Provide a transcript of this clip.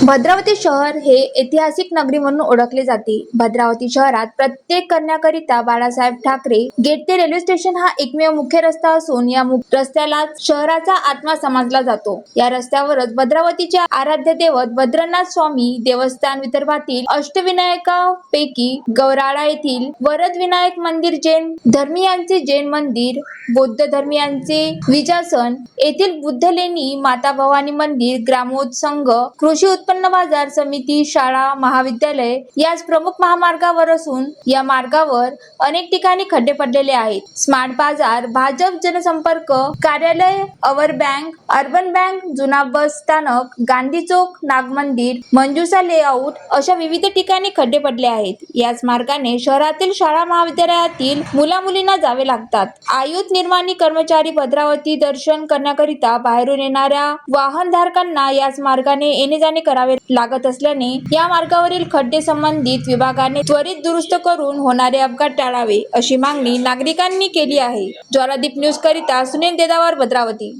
भद्रावती शहर हे ऐतिहासिक नगरी म्हणून ओळखले जाते. भद्रावती शहरात प्रत्येक करण्याकरिता बाळासाहेब ठाकरे गेट ते रेल्वे स्टेशन हा एकमेव मुख्य रस्ता असून या रस्त्याला शहराचा आत्मा समजला जातो. या रस्त्यावरच भद्रावतीचे आराध्य दैवत भद्रनाथ स्वामी देवस्थान, विदर्भातील अष्टविनायकापैकी गौराळा येथील वरद विनायक मंदिर, जैन धर्मीयांचे जैन मंदिर, बौद्ध धर्मीयांचे विजासन येथील बुद्ध लेणी, माता भवानी मंदिर, ग्रामोद संघ, कृषी उत्पन्न बाजार समिती, शाळा, महाविद्यालय याच प्रमुख महामार्गावर असून या मार्गावर अनेक ठिकाणी खड्डे पडलेले आहेत. स्मार्ट बाजार, भाजप जनसंपर्क कार्यालय, अवर बँक, अर्बन बँक, जुना बस स्थानक, गांधी चौक, नागमंदिर, मंजुषा लेआउट अशा विविध ठिकाणी खड्डे पडले आहेत. याच मार्गाने शहरातील शाळा महाविद्यालयातील मुला-मुलींना जावे लागतात. आयुध निर्माणी कर्मचारी भद्रावती दर्शन करण्याकरिता बाहेरून येणाऱ्या वाहनधारकांना याच मार्गाने येणे-जाणे करावे लागत असल्याने या मार्गावरील खड्डे संबंधित विभागाने त्वरित दुरुस्त करून होणारे अपघात टाळावे अशी मागणी नागरिकांनी केली आहे. ज्वालादीप न्यूज करिता सुनील देदावर, भद्रावती.